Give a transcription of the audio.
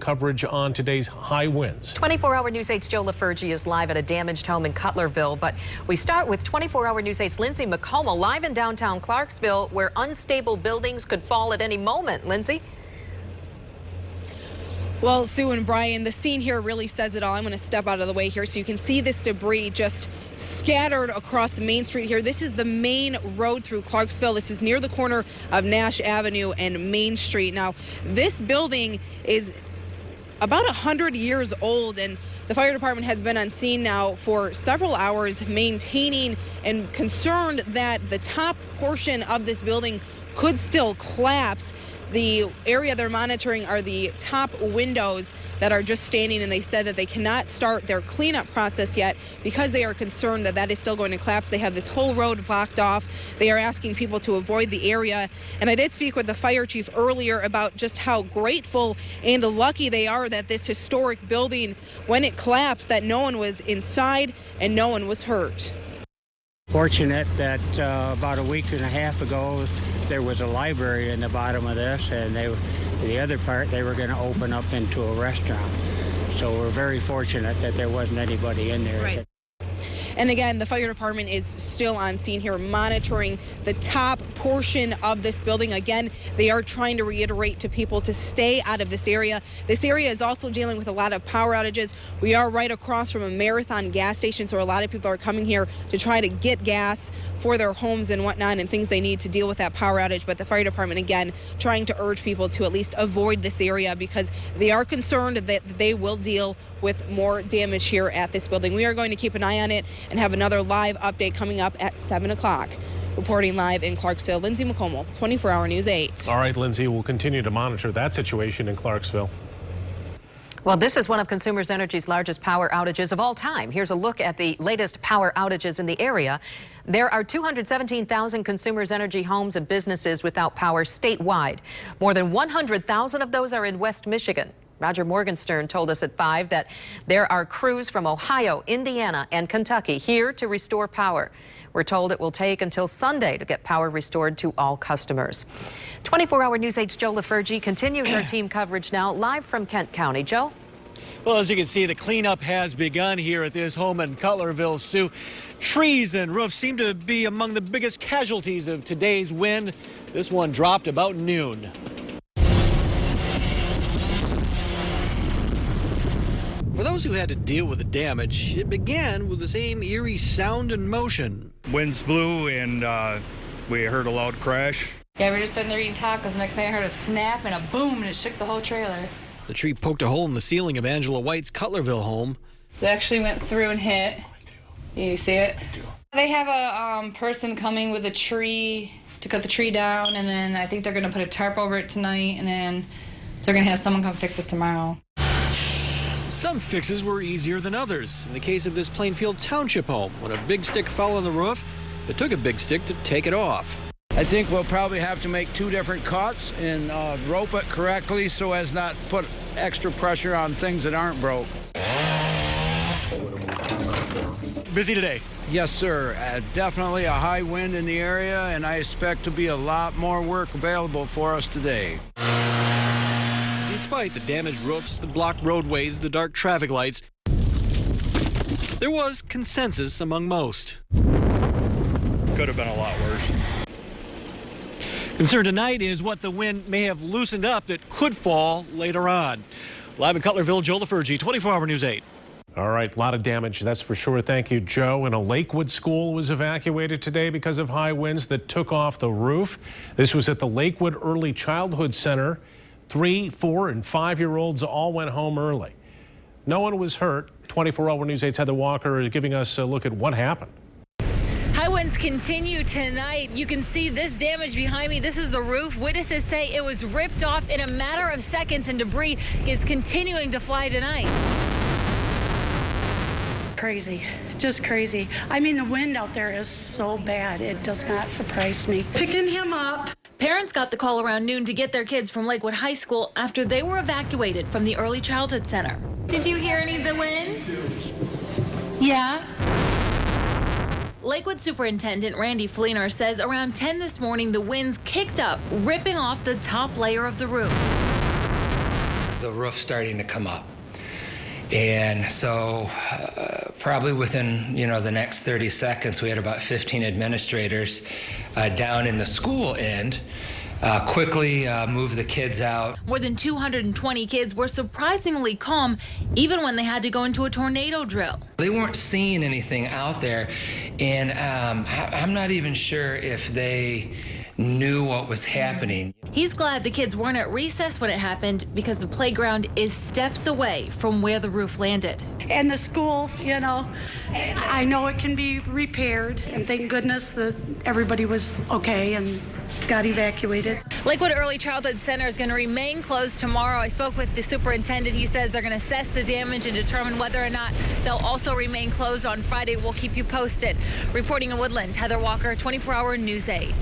coverage on today's high winds. 24-hour News 8's Joe LaFurgey is live at a damaged home in Cutlerville. But we start with 24-hour News 8's Lindsay McComo live in downtown Clarksville, where unstable buildings could fall at any moment. Lindsay? Well, Sue and Brian, the scene here really says it all. I'm going to step out of the way here so you can see this debris just scattered across Main Street here. This is the main road through Clarksville. This is near the corner of Nash Avenue and Main Street. Now, this building is about 100 years old, and the fire department has been on scene now for several hours maintaining and concerned that the top portion of this building could still collapse. The area they're monitoring are the top windows that are just standing, and they said that they cannot start their cleanup process yet because they are concerned that that is still going to collapse. They have this whole road blocked off. They are asking people to avoid the area. And I did speak with the fire chief earlier about just how grateful and lucky they are that this historic building, when it collapsed, that no one was inside and no one was hurt. Fortunate that about a week and a half ago there was a library in the bottom of this, and the other part they were going to open up into a restaurant. So we're very fortunate that there wasn't anybody in there. Right. And again, the fire department is still on scene here monitoring the top portion of this building. Again, they are trying to reiterate to people to stay out of this area. This area is also dealing with a lot of power outages. We are right across from a Marathon gas station, so a lot of people are coming here to try to get gas for their homes and whatnot and things they need to deal with that power outage. But the fire department, again, trying to urge people to at least avoid this area because they are concerned that they will deal with more damage here at this building. We are going to keep an eye on it and have another live update coming up at 7 o'clock. Reporting live in Clarksville, Lindsay McComo, 24-hour News 8. All right, Lindsay, we'll continue to monitor that situation in Clarksville. Well, this is one of Consumers Energy's largest power outages of all time. Here's a look at the latest power outages in the area. There are 217,000 Consumers Energy homes and businesses without power statewide. More than 100,000 of those are in West Michigan. Roger Morgenstern told us at 5 that there are crews from Ohio, Indiana, and Kentucky here to restore power. We're told it will take until Sunday to get power restored to all customers. 24-hour News 8's Joe LaFurgey continues our team coverage now live from Kent County. Joe? Well, as you can see, the cleanup has begun here at this home in Cutlerville, Sue. Trees and roofs seem to be among the biggest casualties of today's wind. This one dropped about noon. For those who had to deal with the damage, it began with the same eerie sound and motion. Winds blew and we heard a loud crash. Yeah, we were just sitting there eating tacos. Next thing I heard a snap and a boom, and it shook the whole trailer. The tree poked a hole in the ceiling of Angela White's Cutlerville home. It actually went through and hit. You see it? They have a person coming with a tree to cut the tree down, and then I think they're going to put a tarp over it tonight, and then they're going to have someone come fix it tomorrow. Some fixes were easier than others. In the case of this Plainfield Township home, when a big stick fell on the roof, it took a big stick to take it off. I think we'll probably have to make 2 different cuts and rope it correctly so as not put extra pressure on things that aren't broke. Busy today? Yes, sir. Definitely a high wind in the area, and I expect to be a lot more work available for us today. Despite the damaged roofs, the blocked roadways, the dark traffic lights, there was consensus among most. Could have been a lot worse. Concern tonight is what the wind may have loosened up that could fall later on. Live in Cutlerville, Joe LaFurgey, 24-hour News 8. All right, a lot of damage, that's for sure. Thank you, Joe. And a Lakewood school was evacuated today because of high winds that took off the roof. This was at the Lakewood Early Childhood Center. 3-, 4-, and 5-year-olds all went home early. No one was hurt. 24-hour News 8's Heather Walker is giving us a look at what happened. High winds continue tonight. You can see this damage behind me. This is the roof. Witnesses say it was ripped off in a matter of seconds, and debris is continuing to fly tonight. Crazy, just crazy. I mean, the wind out there is so bad. It does not surprise me. Picking him up. Parents got the call around noon to get their kids from Lakewood High School after they were evacuated from the Early Childhood Center. Did you hear any of the winds? Yeah. Lakewood Superintendent Randy Fleener says around 10 this morning, the winds kicked up, ripping off the top layer of the roof. the roof starting to come up. And so probably within, the next 30 seconds, we had about 15 administrators down in the school end quickly move the kids out. More than 220 kids were surprisingly calm, even when they had to go into a tornado drill. They weren't seeing anything out there, and I'm not even sure if they knew what was happening. He's glad the kids weren't at recess when it happened because the playground is steps away from where the roof landed. And the school, I know it can be repaired, and thank goodness that everybody was okay and got evacuated. Lakewood Early Childhood Center is going to remain closed tomorrow. I spoke with the superintendent. He says they're going to assess the damage and determine whether or not they'll also remain closed on Friday. We'll keep you posted. Reporting in Woodland, Heather Walker, 24-hour News 8.